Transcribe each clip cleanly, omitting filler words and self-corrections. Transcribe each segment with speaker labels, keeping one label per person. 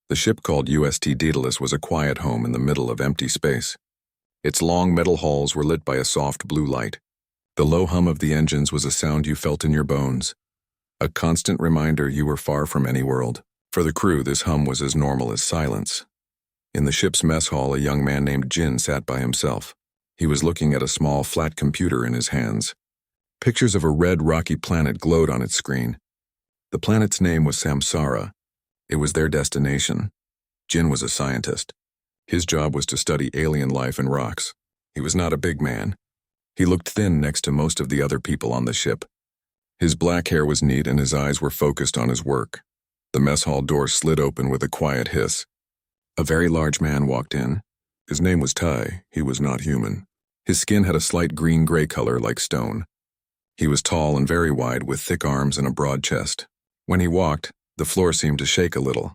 Speaker 1: The ship called UST Daedalus was a quiet home in the middle of empty space. Its long metal halls were lit by a soft blue light. The low hum of the engines was a sound you felt in your bones, a constant reminder you were far from any world. For the crew, this hum was as normal as silence. In the ship's mess hall, a young man named Jin sat by himself. He was looking at a small, flat computer in his hands. Pictures of a red, rocky planet glowed on its screen. The planet's name was Samsara. It was their destination. Jin was a scientist. His job was to study alien life in rocks. He was not a big man. He looked thin next to most of the other people on the ship. His black hair was neat and his eyes were focused on his work. The mess hall door slid open with a quiet hiss. A very large man walked in. His name was Tai. He was not human. His skin had a slight green-gray color like stone. He was tall and very wide with thick arms and a broad chest. When he walked, the floor seemed to shake a little.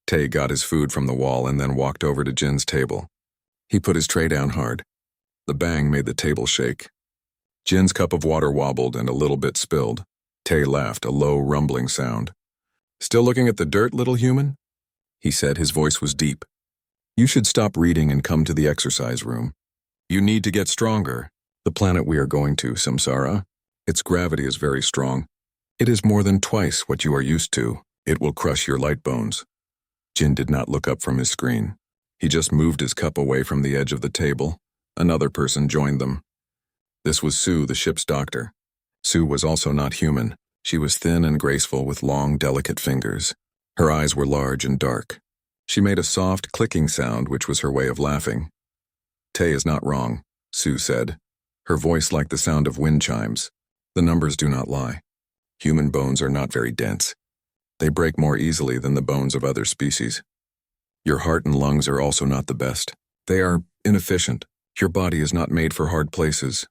Speaker 1: Tai got his food from the wall and then walked over to Jin's table. He put his tray down hard. The bang made the table shake. Jin's cup of water wobbled and a little bit spilled. Tai laughed, a low, rumbling sound. "Still looking at the dirt, little human?" he said. His voice was deep. "You should stop reading and come to the exercise room. You need to get stronger. The planet we are going to, Samsara, its gravity is very strong. It is more than twice what you are used to. It will crush your light bones." Jin did not look up from his screen. He just moved his cup away from the edge of the table. Another person joined them. This was Sue, the ship's doctor. Sue was also not human. She was thin and graceful with long, delicate fingers. Her eyes were large and dark. She made a soft, clicking sound, which was her way of laughing. "Tai is not wrong," Sue said, her voice like the sound of wind chimes. "The numbers do not lie. Human bones are not very dense. They break more easily than the bones of other species. Your heart and lungs are also not the best. They are inefficient. Your body is not made for hard places."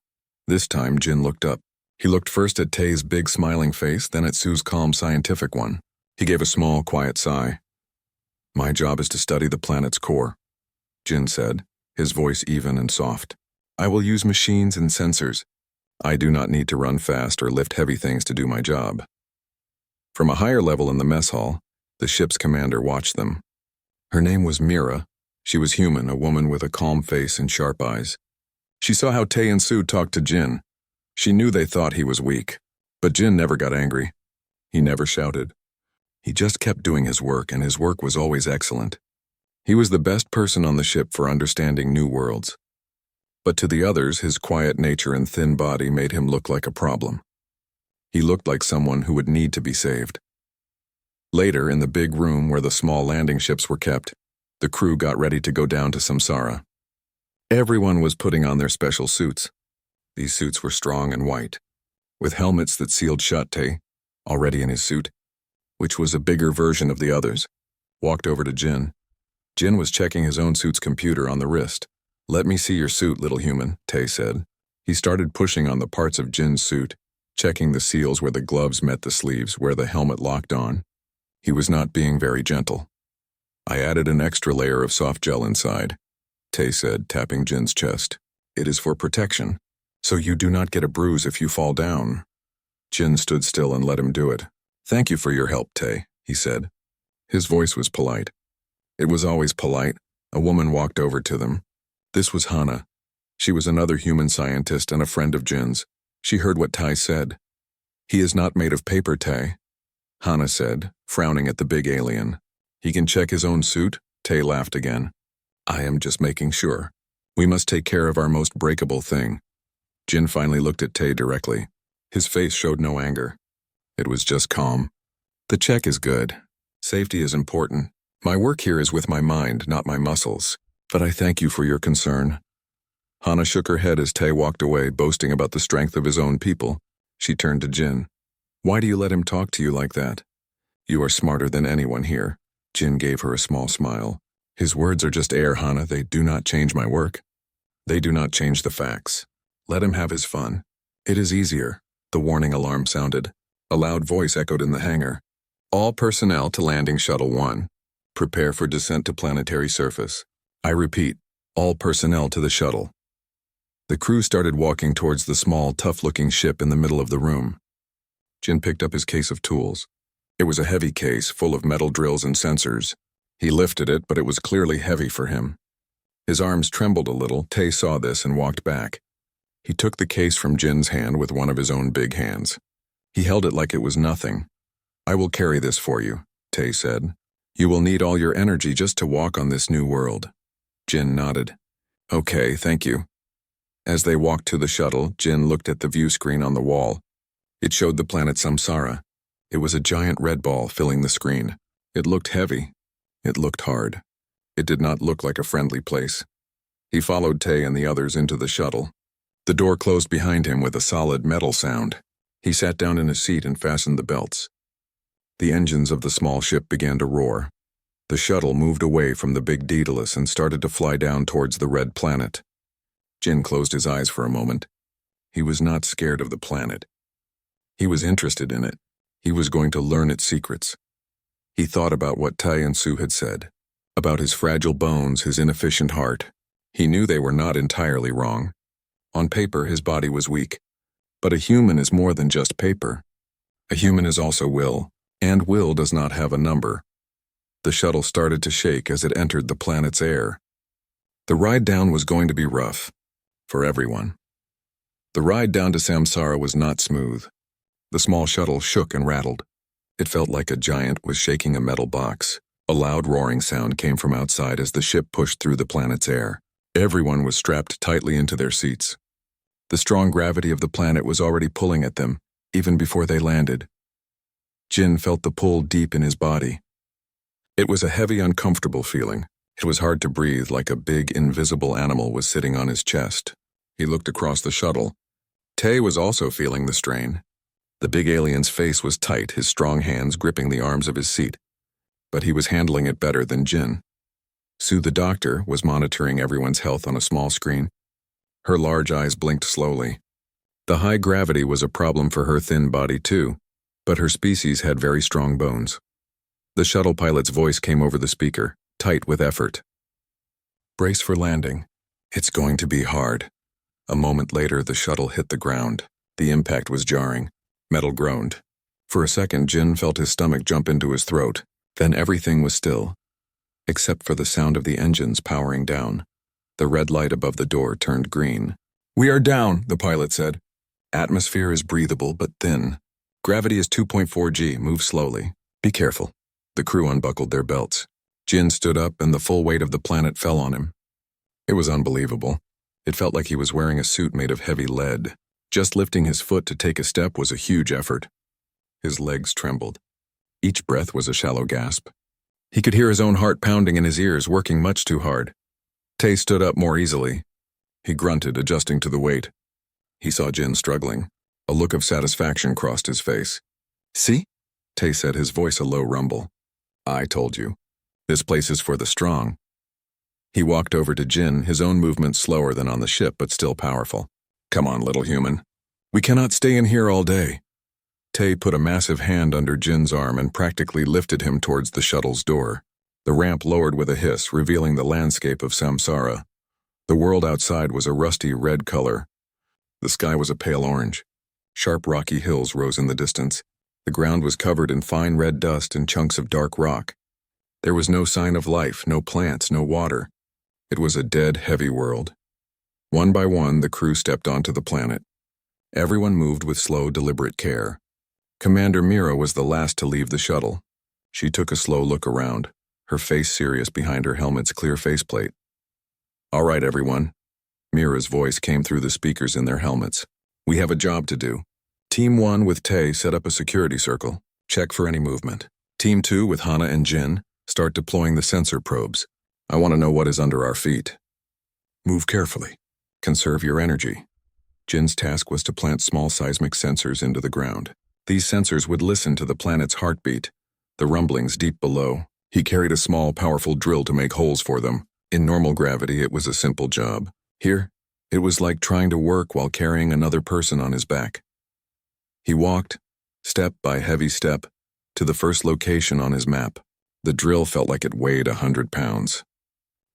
Speaker 1: This time, Jin looked up. He looked first at Tai's big smiling face, then at Sue's calm scientific one. He gave a small, quiet sigh. "My job is to study the planet's core," Jin said, his voice even and soft. "I will use machines and sensors. I do not need to run fast or lift heavy things to do my job." From a higher level in the mess hall, the ship's commander watched them. Her name was Mira. She was human, a woman with a calm face and sharp eyes. She saw how Tai and Sue talked to Jin. She knew they thought he was weak, but Jin never got angry. He never shouted. He just kept doing his work, and his work was always excellent. He was the best person on the ship for understanding new worlds. But to the others, his quiet nature and thin body made him look like a problem. He looked like someone who would need to be saved. Later, in the big room where the small landing ships were kept, the crew got ready to go down to Samsara. Everyone was putting on their special suits. These suits were strong and white, with helmets that sealed shut. Tai, already in his suit, which was a bigger version of the others, walked over to Jin. Jin was checking his own suit's computer on the wrist. "Let me see your suit, little human," Tai said. He started pushing on the parts of Jin's suit, checking the seals where the gloves met the sleeves, where the helmet locked on. He was not being very gentle. "I added an extra layer of soft gel inside," Tai said, tapping Jin's chest. "It is for protection, so you do not get a bruise if you fall down." Jin stood still and let him do it. "Thank you for your help, Tai," he said. His voice was polite. It was always polite. A woman walked over to them. This was Hana. She was another human scientist and a friend of Jin's. She heard what Tai said. "He is not made of paper, Tai," Hana said, frowning at the big alien. "He can check his own suit?" Tai laughed again. "I am just making sure. We must take care of our most breakable thing." Jin finally looked at Tai directly. His face showed no anger. It was just calm. "The check is good. Safety is important. My work here is with my mind, not my muscles. But I thank you for your concern." Hana shook her head as Tai walked away, boasting about the strength of his own people. She turned to Jin. "Why do you let him talk to you like that? You are smarter than anyone here." Jin gave her a small smile. "His words are just air, Hana. They do not change my work. They do not change the facts. Let him have his fun. It is easier." The warning alarm sounded. A loud voice echoed in the hangar. "All personnel to Landing Shuttle 1. Prepare for descent to planetary surface. I repeat, all personnel to the shuttle." The crew started walking towards the small, tough-looking ship in the middle of the room. Jin picked up his case of tools. It was a heavy case full of metal drills and sensors. He lifted it, but it was clearly heavy for him. His arms trembled a little. Tay saw this and walked back. He took the case from Jin's hand with one of his own big hands. He held it like it was nothing. "I will carry this for you," Tay said. "You will need all your energy just to walk on this new world." Jin nodded. "Okay, thank you." As they walked to the shuttle, Jin looked at the view screen on the wall. It showed the planet Samsara. It was a giant red ball filling the screen. It looked heavy. It looked hard. It did not look like a friendly place. He followed Tay and the others into the shuttle. The door closed behind him with a solid metal sound. He sat down in his seat and fastened the belts. The engines of the small ship began to roar. The shuttle moved away from the big Daedalus and started to fly down towards the red planet. Jin closed his eyes for a moment. He was not scared of the planet. He was interested in it. He was going to learn its secrets. He thought about what Tai and Sue had said, about his fragile bones, his inefficient heart. He knew they were not entirely wrong. On paper, his body was weak. But a human is more than just paper. A human is also will, and will does not have a number. The shuttle started to shake as it entered the planet's air. The ride down was going to be rough. For everyone. The ride down to Samsara was not smooth. The small shuttle shook and rattled. It felt like a giant was shaking a metal box. A loud roaring sound came from outside as the ship pushed through the planet's air. Everyone was strapped tightly into their seats. The strong gravity of the planet was already pulling at them, even before they landed. Jin felt the pull deep in his body. It was a heavy, uncomfortable feeling. It was hard to breathe, like a big, invisible animal was sitting on his chest. He looked across the shuttle. Tay was also feeling the strain. The big alien's face was tight, his strong hands gripping the arms of his seat. But he was handling it better than Jin. Sue the doctor was monitoring everyone's health on a small screen. Her large eyes blinked slowly. The high gravity was a problem for her thin body too, but her species had very strong bones. The shuttle pilot's voice came over the speaker, tight with effort. "Brace for landing. It's going to be hard." A moment later, the shuttle hit the ground. The impact was jarring. Metal groaned. For a second, Jin felt his stomach jump into his throat. Then everything was still, except for the sound of the engines powering down. The red light above the door turned green. "We are down," the pilot said. "Atmosphere is breathable but thin. Gravity is 2.4 G. Move slowly. Be careful." The crew unbuckled their belts. Jin stood up and the full weight of the planet fell on him. It was unbelievable. It felt like he was wearing a suit made of heavy lead. Just lifting his foot to take a step was a huge effort. His legs trembled. Each breath was a shallow gasp. He could hear his own heart pounding in his ears, working much too hard. Tay stood up more easily. He grunted, adjusting to the weight. He saw Jin struggling. A look of satisfaction crossed his face. "See?" Tay said, his voice a low rumble. "I told you. This place is for the strong." He walked over to Jin, his own movement slower than on the ship but still powerful. "Come on, little human. We cannot stay in here all day." Tay put a massive hand under Jin's arm and practically lifted him towards the shuttle's door. The ramp lowered with a hiss, revealing the landscape of Samsara. The world outside was a rusty red color. The sky was a pale orange. Sharp rocky hills rose in the distance. The ground was covered in fine red dust and chunks of dark rock. There was no sign of life, no plants, no water. It was a dead, heavy world. One by one, the crew stepped onto the planet. Everyone moved with slow, deliberate care. Commander Mira was the last to leave the shuttle. She took a slow look around, her face serious behind her helmet's clear faceplate. "All right, everyone." Mira's voice came through the speakers in their helmets. "We have a job to do. Team 1 with Tay set up a security circle. Check for any movement. Team 2 with Hana and Jin start deploying the sensor probes. I want to know what is under our feet. Move carefully. Conserve your energy." Jin's task was to plant small seismic sensors into the ground. These sensors would listen to the planet's heartbeat, the rumblings deep below. He carried a small, powerful drill to make holes for them. In normal gravity, it was a simple job. Here, it was like trying to work while carrying another person on his back. He walked, step by heavy step, to the first location on his map. The drill felt like it weighed 100 pounds.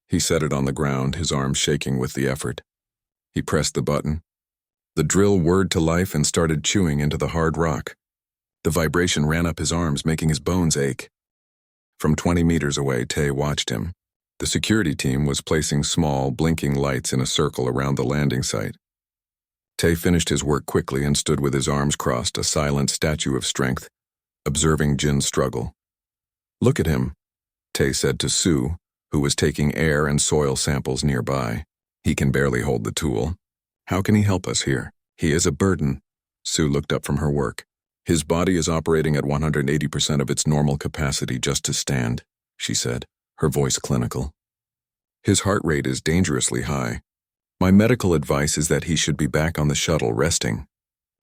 Speaker 1: He set it on the ground, his arms shaking with the effort. He pressed the button. The drill whirred to life and started chewing into the hard rock. The vibration ran up his arms, making his bones ache. From 20 meters away, Tay watched him. The security team was placing small, blinking lights in a circle around the landing site. Tay finished his work quickly and stood with his arms crossed, a silent statue of strength, observing Jin's struggle. "Look at him," Tay said to Sue, who was taking air and soil samples nearby. "He can barely hold the tool. How can he help us here? He is a burden." Sue looked up from her work. "His body is operating at 180% of its normal capacity just to stand," she said, her voice clinical. "His heart rate is dangerously high. My medical advice is that he should be back on the shuttle resting.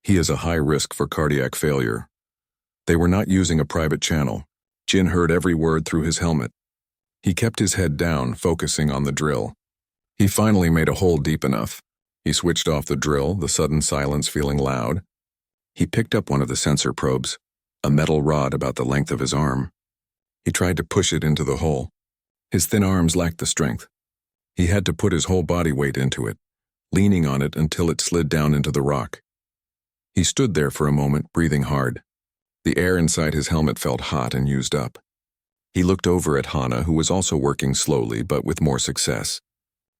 Speaker 1: He is a high risk for cardiac failure." They were not using a private channel. Jin heard every word through his helmet. He kept his head down, focusing on the drill. He finally made a hole deep enough. He switched off the drill, the sudden silence feeling loud. He picked up one of the sensor probes, a metal rod about the length of his arm. He tried to push it into the hole. His thin arms lacked the strength. He had to put his whole body weight into it, leaning on it until it slid down into the rock. He stood there for a moment, breathing hard. The air inside his helmet felt hot and used up. He looked over at Hana, who was also working slowly but with more success.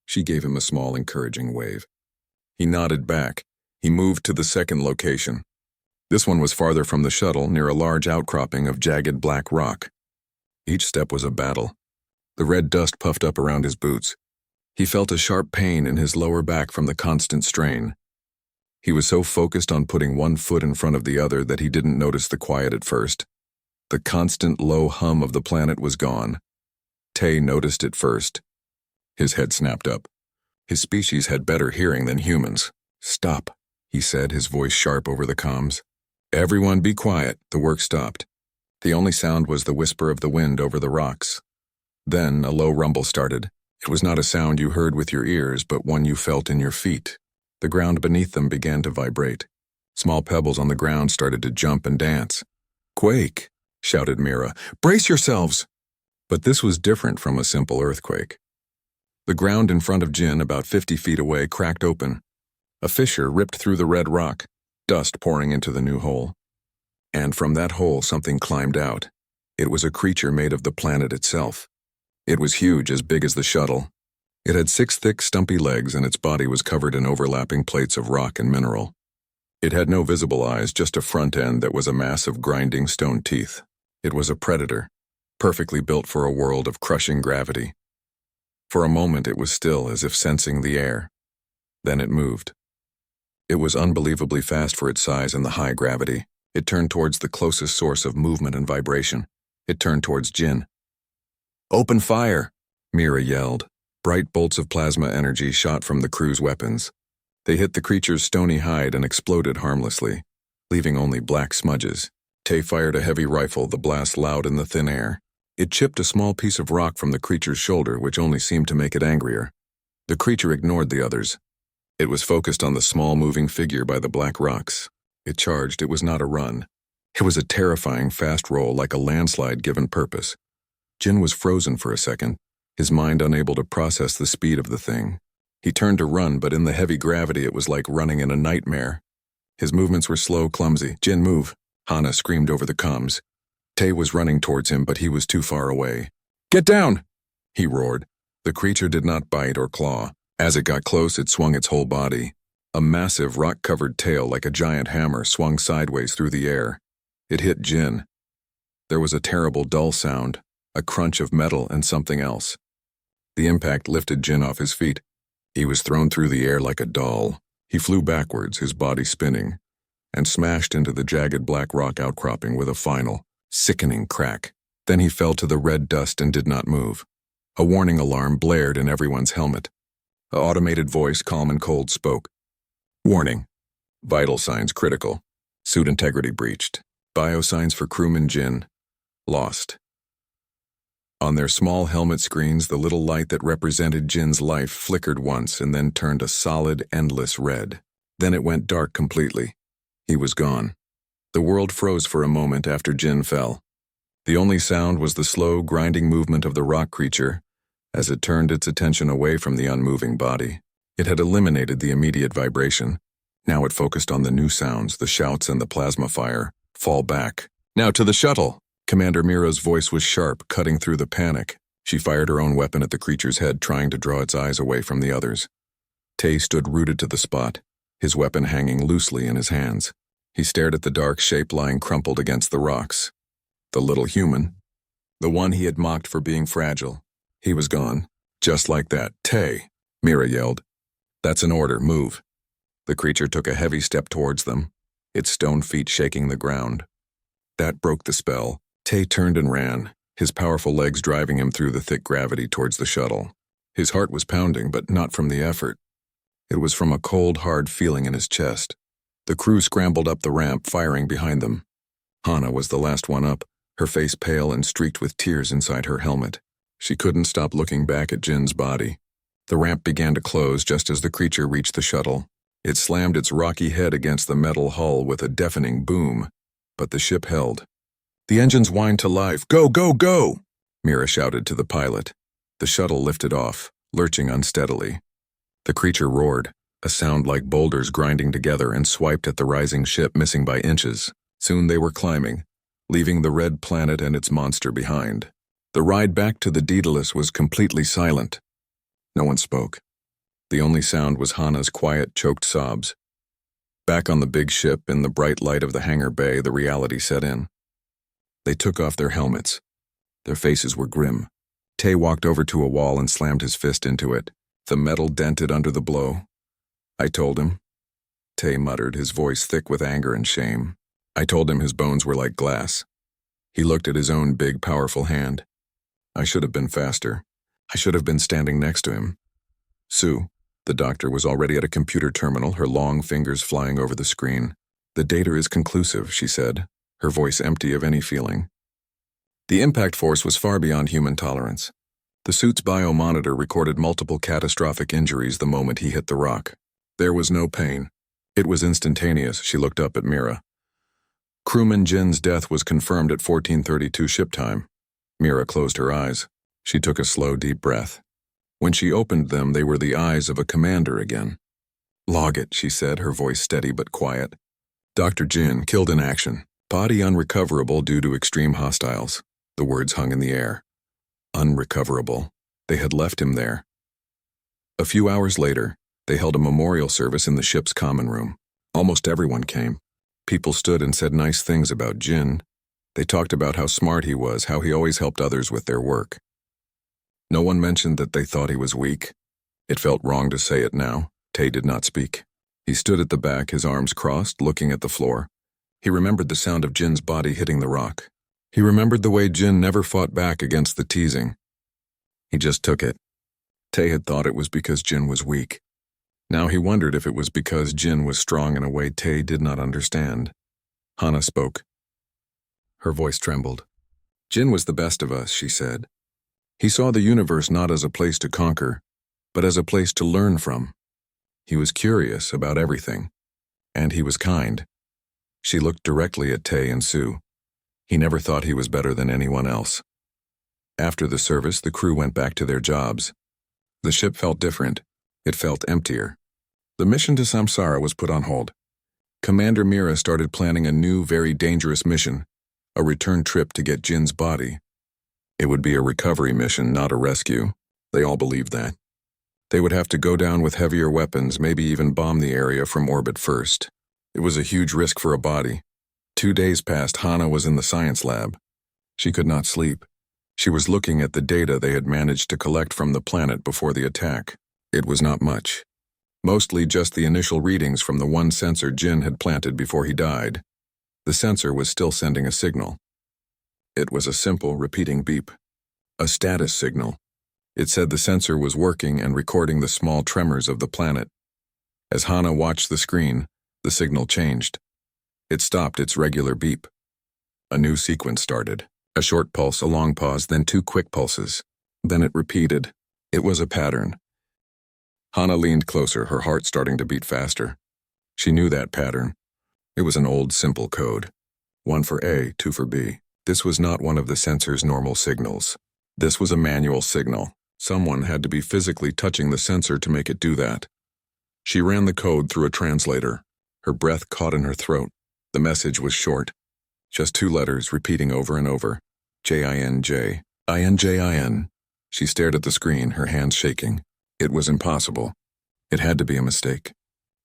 Speaker 1: She gave him a small, encouraging wave. He nodded back. He moved to the second location. This one was farther from the shuttle, near a large outcropping of jagged black rock. Each step was a battle. The red dust puffed up around his boots. He felt a sharp pain in his lower back from the constant strain. He was so focused on putting one foot in front of the other that he didn't notice the quiet at first. The constant low hum of the planet was gone. Tay noticed it first. His head snapped up. His species had better hearing than humans. "Stop," he said, his voice sharp over the comms. "Everyone be quiet." The work stopped. The only sound was the whisper of the wind over the rocks. Then a low rumble started. It was not a sound you heard with your ears, but one you felt in your feet. The ground beneath them began to vibrate. Small pebbles on the ground started to jump and dance. "Quake!" shouted Mira. "Brace yourselves!" But this was different from a simple earthquake. The ground in front of Jin, about 50 feet away, cracked open. A fissure ripped through the red rock, dust pouring into the new hole. And from that hole something climbed out. It was a creature made of the planet itself. It was huge, as big as the shuttle. It had 6 thick, stumpy legs, and its body was covered in overlapping plates of rock and mineral. It had no visible eyes, just a front end that was a mass of grinding stone teeth. It was a predator, perfectly built for a world of crushing gravity. For a moment it was still, as if sensing the air. Then it moved. It was unbelievably fast for its size and the high gravity. It turned towards the closest source of movement and vibration. It turned towards Jin. "Open fire!" Mira yelled. Bright bolts of plasma energy shot from the crew's weapons. They hit the creature's stony hide and exploded harmlessly, leaving only black smudges. Tay fired a heavy rifle, the blast loud in the thin air. It chipped a small piece of rock from the creature's shoulder, which only seemed to make it angrier. The creature ignored the others. It was focused on the small moving figure by the black rocks. It charged. It was not a run. It was a terrifying fast roll, like a landslide given purpose. Jin was frozen for a second, his mind unable to process the speed of the thing. He turned to run, but in the heavy gravity it was like running in a nightmare. His movements were slow, clumsy. "Jin, move!" Hana screamed over the comms. Tay was running towards him, but he was too far away. "Get down!" he roared. The creature did not bite or claw. As it got close, it swung its whole body. A massive, rock-covered tail, like a giant hammer, swung sideways through the air. It hit Jin. There was a terrible, dull sound, a crunch of metal and something else. The impact lifted Jin off his feet. He was thrown through the air like a doll. He flew backwards, his body spinning, and smashed into the jagged black rock outcropping with a final, sickening crack. Then he fell to the red dust and did not move. A warning alarm blared in everyone's helmet. An automated voice, calm and cold, spoke. "Warning. Vital signs critical. Suit integrity breached. Biosigns for crewman Jin. Lost." On their small helmet screens, the little light that represented Jin's life flickered once and then turned a solid, endless red. Then it went dark completely. He was gone. The world froze for a moment after Jin fell. The only sound was the slow, grinding movement of the rock creature as it turned its attention away from the unmoving body. It had eliminated the immediate vibration. Now it focused on the new sounds, the shouts and the plasma fire. "Fall back. Now to the shuttle!" Commander Mira's voice was sharp, cutting through the panic. She fired her own weapon at the creature's head, trying to draw its eyes away from the others. Tay stood rooted to the spot, his weapon hanging loosely in his hands. He stared at the dark shape lying crumpled against the rocks. The little human, the one he had mocked for being fragile. He was gone. Just like that. Tay, Mira yelled. That's an order, move. The creature took a heavy step towards them, its stone feet shaking the ground. That broke the spell. Tay turned and ran, his powerful legs driving him through the thick gravity towards the shuttle. His heart was pounding, but not from the effort. It was from a cold, hard feeling in his chest. The crew scrambled up the ramp, firing behind them. Hana was the last one up, her face pale and streaked with tears inside her helmet. She couldn't stop looking back at Jin's body. The ramp began to close just as the creature reached the shuttle. It slammed its rocky head against the metal hull with a deafening boom, but the ship held. The engines whined to life. Go, go, go! Mira shouted to the pilot. The shuttle lifted off, lurching unsteadily. The creature roared, a sound like boulders grinding together, and swiped at the rising ship, missing by inches. Soon they were climbing, leaving the red planet and its monster behind. The ride back to the Daedalus was completely silent. No one spoke. The only sound was Hana's quiet, choked sobs. Back on the big ship, in the bright light of the hangar bay, the reality set in. They took off their helmets. Their faces were grim. Tay walked over to a wall and slammed his fist into it. The metal dented under the blow. I told him. Tay muttered, his voice thick with anger and shame. I told him his bones were like glass. He looked at his own big, powerful hand. I should have been faster. I should have been standing next to him. Sue, the doctor, was already at a computer terminal, her long fingers flying over the screen. The data is conclusive, she said, her voice empty of any feeling. The impact force was far beyond human tolerance. The suit's biomonitor recorded multiple catastrophic injuries the moment he hit the rock. There was no pain. It was instantaneous. She looked up at Mira. Crewman Jin's death was confirmed at 14:32 ship time. Mira closed her eyes. She took a slow, deep breath. When she opened them, they were the eyes of a commander again. Log it, she said, her voice steady but quiet. Dr. Jin, killed in action. Body unrecoverable due to extreme hostiles. The words hung in the air. Unrecoverable. They had left him there. A few hours later, they held a memorial service in the ship's common room. Almost everyone came. People stood and said nice things about Jin. They talked about how smart he was, how he always helped others with their work. No one mentioned that they thought he was weak. It felt wrong to say it now. Tay did not speak. He stood at the back, his arms crossed, looking at the floor. He remembered the sound of Jin's body hitting the rock. He remembered the way Jin never fought back against the teasing. He just took it. Tay had thought it was because Jin was weak. Now he wondered if it was because Jin was strong in a way Tay did not understand. Hana spoke. Her voice trembled. Jin was the best of us, she said. He saw the universe not as a place to conquer, but as a place to learn from. He was curious about everything, and he was kind. She looked directly at Tay and Sue. He never thought he was better than anyone else. After the service, the crew went back to their jobs. The ship felt different. It felt emptier. The mission to Samsara was put on hold. Commander Mira started planning a new, very dangerous mission, a return trip to get Jin's body. It would be a recovery mission, not a rescue. They all believed that. They would have to go down with heavier weapons, maybe even bomb the area from orbit first. It was a huge risk for a body. 2 days passed. Hana was in the science lab. She could not sleep. She was looking at the data they had managed to collect from the planet before the attack. It was not much. Mostly just the initial readings from the one sensor Jin had planted before he died. The sensor was still sending a signal. It was a simple, repeating beep. A status signal. It said the sensor was working and recording the small tremors of the planet. As Hana watched the screen, the signal changed. It stopped its regular beep. A new sequence started. A short pulse, a long pause, then 2 quick pulses. Then it repeated. It was a pattern. Hana leaned closer, her heart starting to beat faster. She knew that pattern. It was an old, simple code. 1 for A, 2 for B. This was not one of the sensor's normal signals. This was a manual signal. Someone had to be physically touching the sensor to make it do that. She ran the code through a translator. Her breath caught in her throat. The message was short. Just two letters repeating over and over. J-I-N-J. I-N-J-I-N. She stared at the screen, her hands shaking. It was impossible. It had to be a mistake.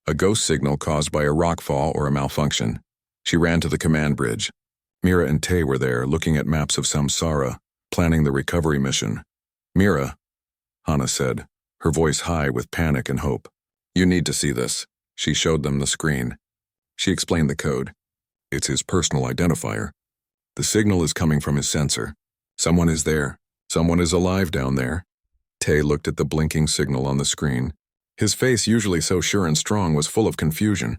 Speaker 1: A ghost signal caused by a rock fall or a malfunction. She ran to the command bridge. Mira and Tay were there, looking at maps of Samsara, planning the recovery mission. "Mira," Hana said, her voice high with panic and hope. "You need to see this." She showed them the screen. She explained the code. "It's his personal identifier. The signal is coming from his sensor. Someone is there. Someone is alive down there." Tay looked at the blinking signal on the screen. His face, usually so sure and strong, was full of confusion.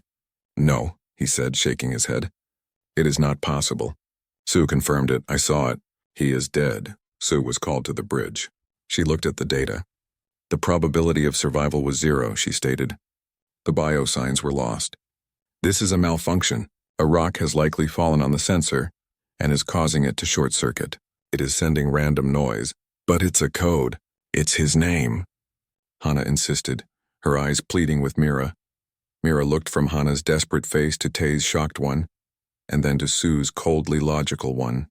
Speaker 1: "No," he said, shaking his head. "It is not possible." Sue confirmed it. "I saw it. He is dead." Sue was called to the bridge. She looked at the data. The probability of survival was 0, she stated. The biosigns were lost. "This is a malfunction. A rock has likely fallen on the sensor and is causing it to short-circuit. It is sending random noise, but it's a code. It's his name." Hana insisted, her eyes pleading with Mira. Mira looked from Hana's desperate face to Tay's shocked one, and then to Sue's coldly logical one.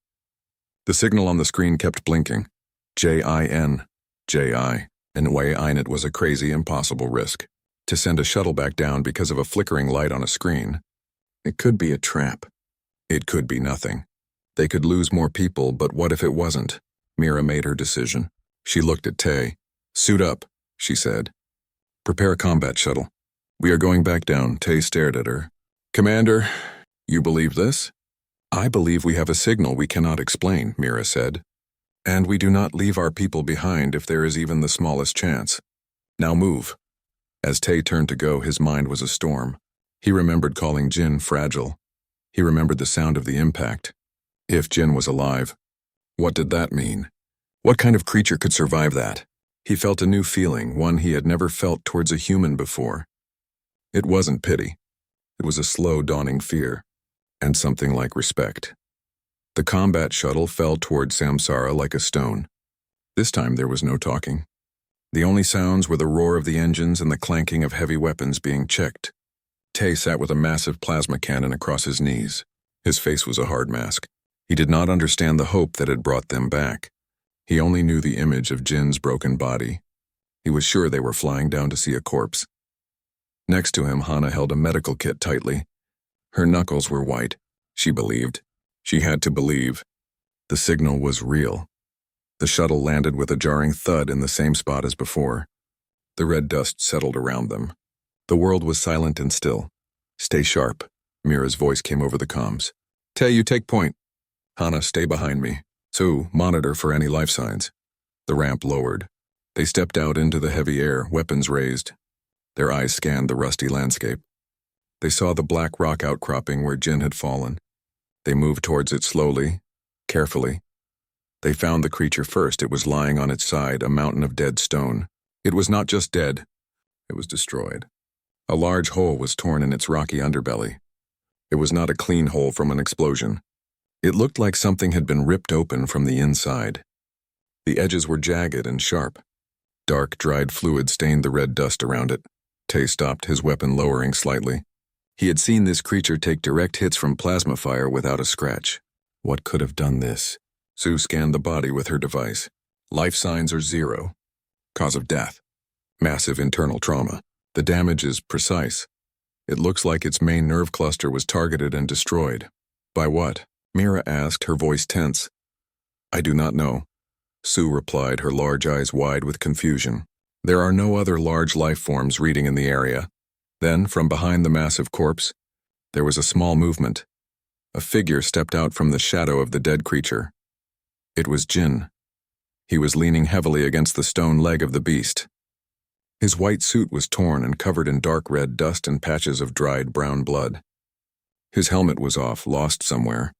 Speaker 1: The signal on the screen kept blinking. J-I-N, J-I, and way-in it was a crazy, impossible risk. To send a shuttle back down because of a flickering light on a screen. It could be a trap. It could be nothing. They could lose more people, but what if it wasn't? Mira made her decision. She looked at Tay. "Suit up," she said. "Prepare a combat shuttle. We are going back down." Tay stared at her. "Commander, you believe this?" "I believe we have a signal we cannot explain," Mira said. "And we do not leave our people behind if there is even the smallest chance. Now move." As Tay turned to go, his mind was a storm. He remembered calling Jin fragile. He remembered the sound of the impact. If Jin was alive, what did that mean? What kind of creature could survive that? He felt a new feeling, one he had never felt towards a human before. It wasn't pity. It was a slow dawning fear, and something like respect. The combat shuttle fell toward Samsara like a stone. This time there was no talking. The only sounds were the roar of the engines and the clanking of heavy weapons being checked. Tay sat with a massive plasma cannon across his knees. His face was a hard mask. He did not understand the hope that had brought them back. He only knew the image of Jin's broken body. He was sure they were flying down to see a corpse. Next to him, Hana held a medical kit tightly. Her knuckles were white. She believed. She had to believe. The signal was real. The shuttle landed with a jarring thud in the same spot as before. The red dust settled around them. The world was silent and still. "Stay sharp," Mira's voice came over the comms. "Tay, you take point." "Hana, stay behind me. Sue, monitor for any life signs." The ramp lowered. They stepped out into the heavy air, weapons raised. Their eyes scanned the rusty landscape. They saw the black rock outcropping where Jin had fallen. They moved towards it slowly, carefully. They found the creature first. It was lying on its side, a mountain of dead stone. It was not just dead. It was destroyed. A large hole was torn in its rocky underbelly. It was not a clean hole from an explosion. It looked like something had been ripped open from the inside. The edges were jagged and sharp. Dark, dried fluid stained the red dust around it. Tay stopped, his weapon lowering slightly. He had seen this creature take direct hits from plasma fire without a scratch. What could have done this? Sue scanned the body with her device. Life signs are 0. Cause of death. Massive internal trauma. The damage is precise. It looks like its main nerve cluster was targeted and destroyed. By what? Mira asked, her voice tense. "I do not know," Sue replied, her large eyes wide with confusion. "There are no other large life forms reading in the area." Then, from behind the massive corpse, there was a small movement. A figure stepped out from the shadow of the dead creature. It was Jin. He was leaning heavily against the stone leg of the beast. His white suit was torn and covered in dark red dust and patches of dried brown blood. His helmet was off, lost somewhere.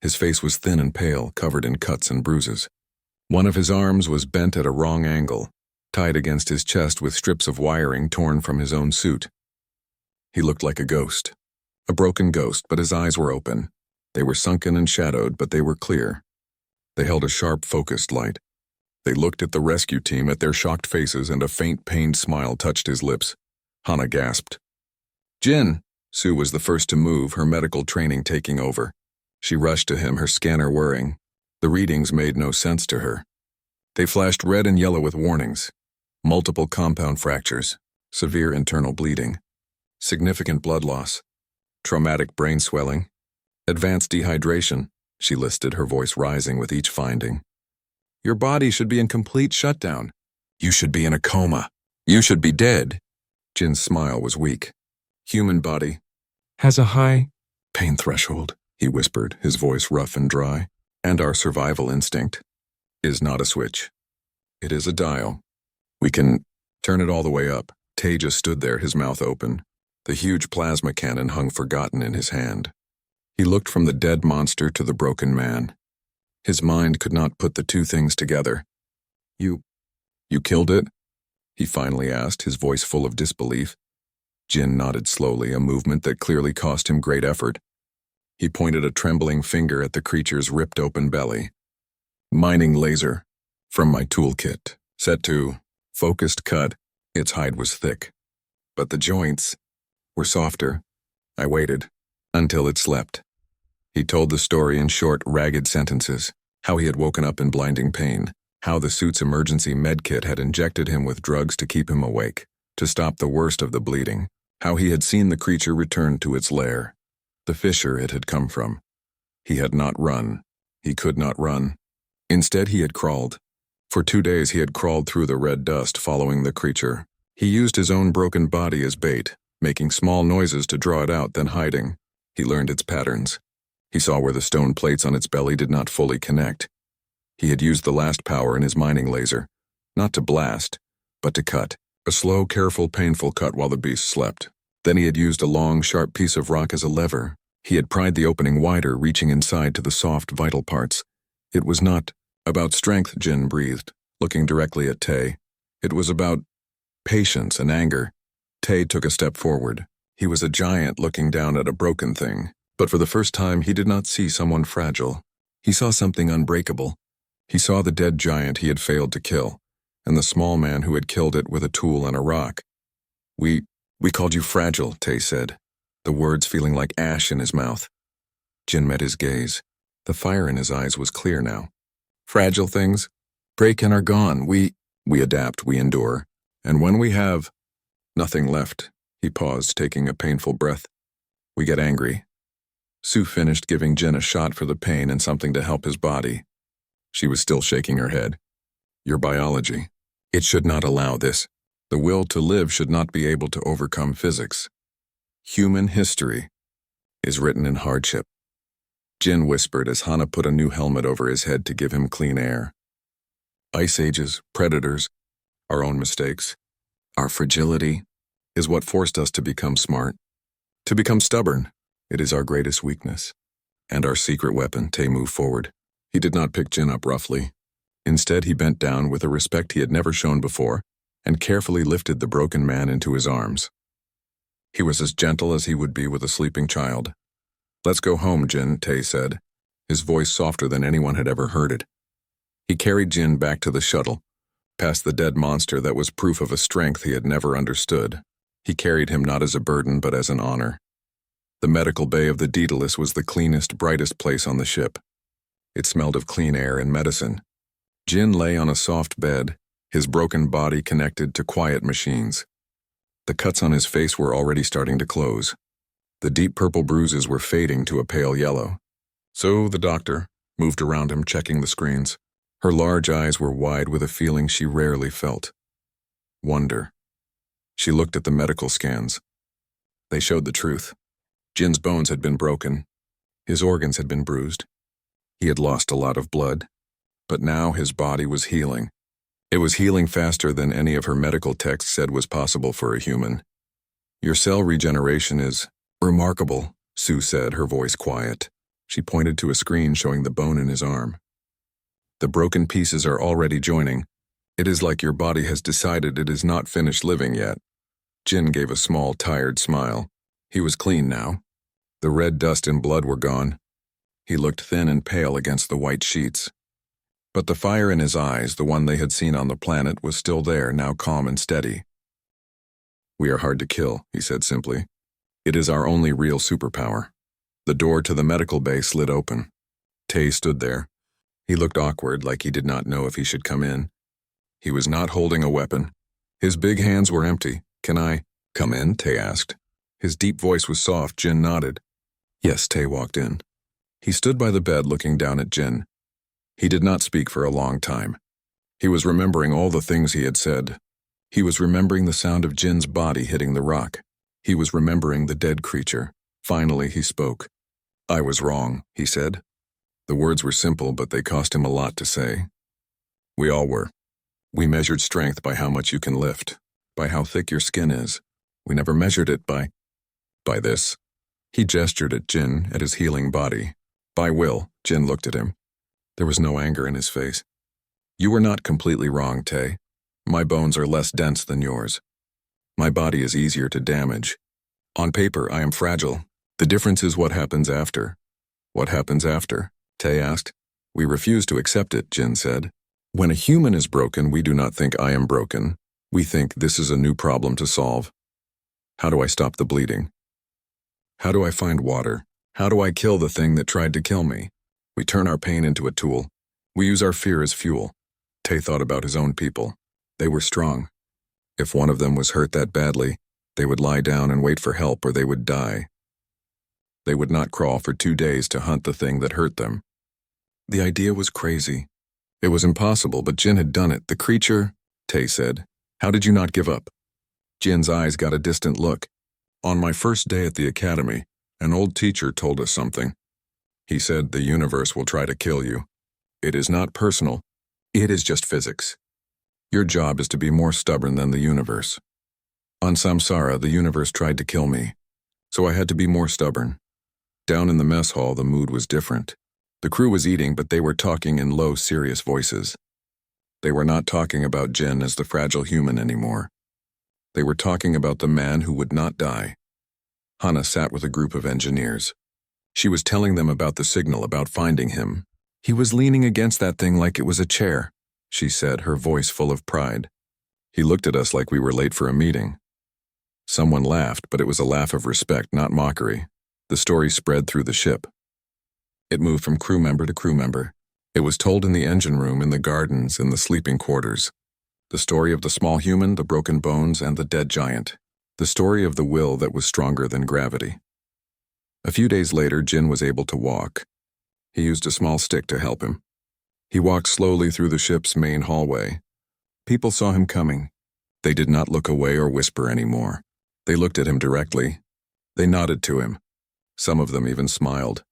Speaker 1: His face was thin and pale, covered in cuts and bruises. One of his arms was bent at a wrong angle, tied against his chest with strips of wiring torn from his own suit. He looked like a ghost. A broken ghost, but his eyes were open. They were sunken and shadowed, but they were clear. They held a sharp, focused light. They looked at the rescue team, at their shocked faces, and a faint, pained smile touched his lips. Hana gasped. "Jin!" Sue was the first to move, her medical training taking over. She rushed to him, her scanner whirring. The readings made no sense to her. They flashed red and yellow with warnings. Multiple compound fractures, severe internal bleeding, significant blood loss, traumatic brain swelling, advanced dehydration, she listed, her voice rising with each finding. Your body should be in complete shutdown. You should be in a coma. You should be dead. Jin's smile was weak. Human body has a high pain threshold, he whispered, his voice rough and dry. And our survival instinct is not a switch. It is a dial. We can turn it all the way up. Tay just stood there, his mouth open. The huge plasma cannon hung forgotten in his hand. He looked from the dead monster to the broken man. His mind could not put the two things together. You killed it? He finally asked, his voice full of disbelief. Jin nodded slowly, a movement that clearly cost him great effort. He pointed a trembling finger at the creature's ripped-open belly. Mining laser, from my toolkit, set to focused cut. Its hide was thick, but the joints were softer. I waited until it slept. He told the story in short, ragged sentences, how he had woken up in blinding pain, how the suit's emergency medkit had injected him with drugs to keep him awake, to stop the worst of the bleeding, how he had seen the creature return to its lair, the fissure it had come from. He had not run. He could not run. Instead, he had crawled. For 2 days he had crawled through the red dust following the creature. He used his own broken body as bait, making small noises to draw it out, then hiding. He learned its patterns. He saw where the stone plates on its belly did not fully connect. He had used the last power in his mining laser, not to blast, but to cut. A slow, careful, painful cut while the beast slept. Then he had used a long, sharp piece of rock as a lever. He had pried the opening wider, reaching inside to the soft, vital parts. It was not about strength, Jin breathed, looking directly at Tay. It was about patience and anger. Tay took a step forward. He was a giant looking down at a broken thing, but for the first time he did not see someone fragile. He saw something unbreakable. He saw the dead giant he had failed to kill, and the small man who had killed it with a tool and a rock. We called you fragile, Tay said, the words feeling like ash in his mouth. Jin met his gaze. The fire in his eyes was clear now. Fragile things break and are gone. We adapt, we endure. And when we have nothing left, he paused, taking a painful breath, we get angry. Sue finished, giving Jin a shot for the pain and something to help his body. She was still shaking her head. Your biology. It should not allow this. The will to live should not be able to overcome physics. Human history is written in hardship. Jin whispered as Hana put a new helmet over his head to give him clean air. Ice ages, predators, our own mistakes, our fragility is what forced us to become smart, to become stubborn. It is our greatest weakness. And our secret weapon. Tay moved forward. He did not pick Jin up roughly. Instead, he bent down with a respect he had never shown before and carefully lifted the broken man into his arms. He was as gentle as he would be with a sleeping child. Let's go home, Jin, Tay said, his voice softer than anyone had ever heard it. He carried Jin back to the shuttle, past the dead monster that was proof of a strength he had never understood. He carried him not as a burden but as an honor. The medical bay of the Daedalus was the cleanest, brightest place on the ship. It smelled of clean air and medicine. Jin lay on a soft bed, his broken body connected to quiet machines. The cuts on his face were already starting to close. The deep purple bruises were fading to a pale yellow. So the doctor moved around him, checking the screens. Her large eyes were wide with a feeling she rarely felt. Wonder. She looked at the medical scans. They showed the truth. Jin's bones had been broken. His organs had been bruised. He had lost a lot of blood. But now his body was healing. It was healing faster than any of her medical texts said was possible for a human. Your cell regeneration is remarkable, Sue said, her voice quiet. She pointed to a screen showing the bone in his arm. The broken pieces are already joining. It is like your body has decided it is not finished living yet. Jin gave a small, tired smile. He was clean now. The red dust and blood were gone. He looked thin and pale against the white sheets. But the fire in his eyes, the one they had seen on the planet, was still there, now calm and steady. We are hard to kill, he said simply. It is our only real superpower. The door to the medical bay slid open. Tay stood there. He looked awkward, like he did not know if he should come in. He was not holding a weapon. His big hands were empty. "Can I come in?" Tay asked. His deep voice was soft. Jin nodded. Yes, Tay walked in. He stood by the bed looking down at Jin. He did not speak for a long time. He was remembering all the things he had said. He was remembering the sound of Jin's body hitting the rock. He was remembering the dead creature. Finally, he spoke. "I was wrong," he said. The words were simple, but they cost him a lot to say. "We all were. We measured strength by how much you can lift, by how thick your skin is. We never measured it by this." He gestured at Jin, at his healing body. "By will." Jin looked at him. There was no anger in his face. "You were not completely wrong, Tay. My bones are less dense than yours. My body is easier to damage. On paper, I am fragile. The difference is what happens after." "What happens after?" Tay asked. "We refuse to accept it," Jin said. "When a human is broken, we do not think I am broken. We think this is a new problem to solve. How do I stop the bleeding? How do I find water? How do I kill the thing that tried to kill me? We turn our pain into a tool. We use our fear as fuel." Tay thought about his own people. They were strong. If one of them was hurt that badly, they would lie down and wait for help, or they would die. They would not crawl for 2 days to hunt the thing that hurt them. The idea was crazy. It was impossible, but Jin had done it. "The creature," Tay said. "How did you not give up?" Jin's eyes got a distant look. "On my first day at the academy, an old teacher told us something. He said the universe will try to kill you. It is not personal. It is just physics. Your job is to be more stubborn than the universe. On Samsara, the universe tried to kill me, so I had to be more stubborn." Down in the mess hall, the mood was different. The crew was eating, but they were talking in low, serious voices. They were not talking about Jin as the fragile human anymore. They were talking about the man who would not die. Hana sat with a group of engineers. She was telling them about the signal, about finding him. "He was leaning against that thing like it was a chair," she said, her voice full of pride. "He looked at us like we were late for a meeting." Someone laughed, but it was a laugh of respect, not mockery. The story spread through the ship. It moved from crew member to crew member. It was told in the engine room, in the gardens, in the sleeping quarters. The story of the small human, the broken bones, and the dead giant. The story of the will that was stronger than gravity. A few days later, Jin was able to walk. He used a small stick to help him. He walked slowly through the ship's main hallway. People saw him coming. They did not look away or whisper anymore. They looked at him directly. They nodded to him. Some of them even smiled.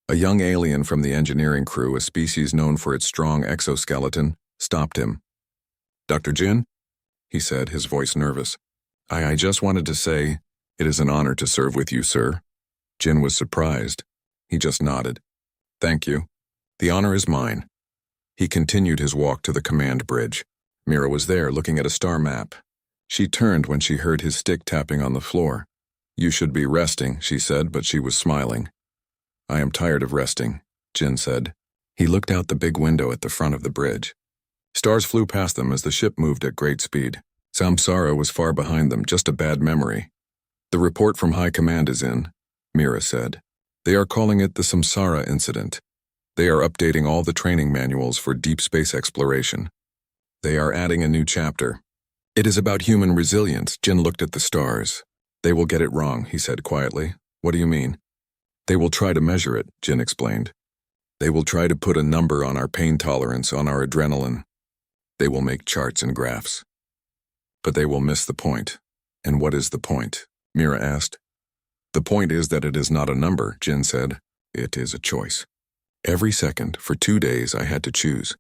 Speaker 1: A young alien from the engineering crew, a species known for its strong exoskeleton, stopped him. "Dr. Jin?" he said, his voice nervous. I just wanted to say, it is an honor to serve with you, sir." Jin was surprised. He just nodded. "Thank you. The honor is mine." He continued his walk to the command bridge. Mira was there, looking at a star map. She turned when she heard his stick tapping on the floor. "You should be resting," she said, but she was smiling. "I am tired of resting," Jin said. He looked out the big window at the front of the bridge. Stars flew past them as the ship moved at great speed. Samsara was far behind them, just a bad memory. "The report from High Command is in," Mira said. "They are calling it the Samsara incident. They are updating all the training manuals for deep space exploration. They are adding a new chapter. It is about human resilience." Jin looked at the stars. "They will get it wrong," he said quietly. "What do you mean?" "They will try to measure it," Jin explained. "They will try to put a number on our pain tolerance, on our adrenaline. They will make charts and graphs. But they will miss the point." "And what is the point?" Mira asked. "The point is that it is not a number," Jin said. "It is a choice. Every second, for 2 days, I had to choose.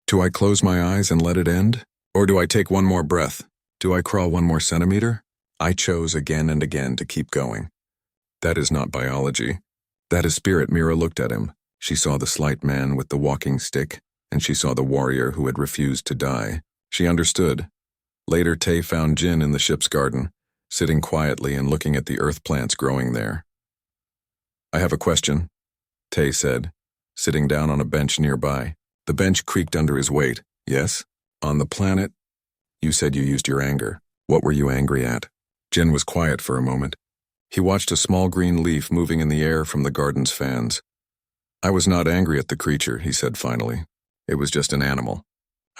Speaker 1: Do I close my eyes and let it end? Or do I take one more breath? Do I crawl 1 more centimeter? I chose again and again to keep going. That is not biology. That is spirit." Mira looked at him. She saw the slight man with the walking stick, and she saw the warrior who had refused to die. She understood. Later, Tay found Jin in the ship's garden, sitting quietly and looking at the earth plants growing there. "I have a question," Tay said, sitting down on a bench nearby. The bench creaked under his weight. "Yes? On the planet? You said you used your anger. What were you angry at?" Jin was quiet for a moment. He watched a small green leaf moving in the air from the garden's fans. I was not angry at the creature, he said finally. It was just an animal.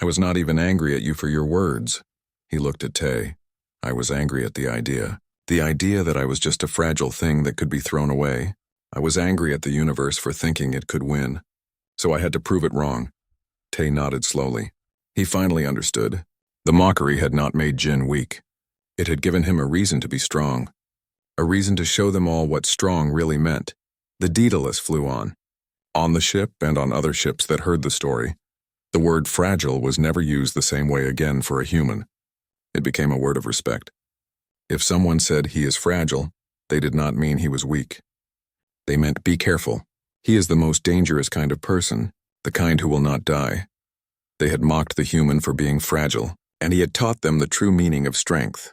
Speaker 1: I was not even angry at you for your words. He looked at Tay. I was angry at the idea. The idea that I was just a fragile thing that could be thrown away. I was angry at the universe for thinking it could win. So I had to prove it wrong. Tay nodded slowly. He finally understood. The mockery had not made Jin weak. It had given him a reason to be strong. A reason to show them all what strong really meant. The Daedalus flew on. On the ship and on other ships that heard the story, the word fragile was never used the same way again for a human. It became a word of respect. If someone said he is fragile, they did not mean he was weak. They meant be careful. He is the most dangerous kind of person, the kind who will not die. They had mocked the human for being fragile, and he had taught them the true meaning of strength.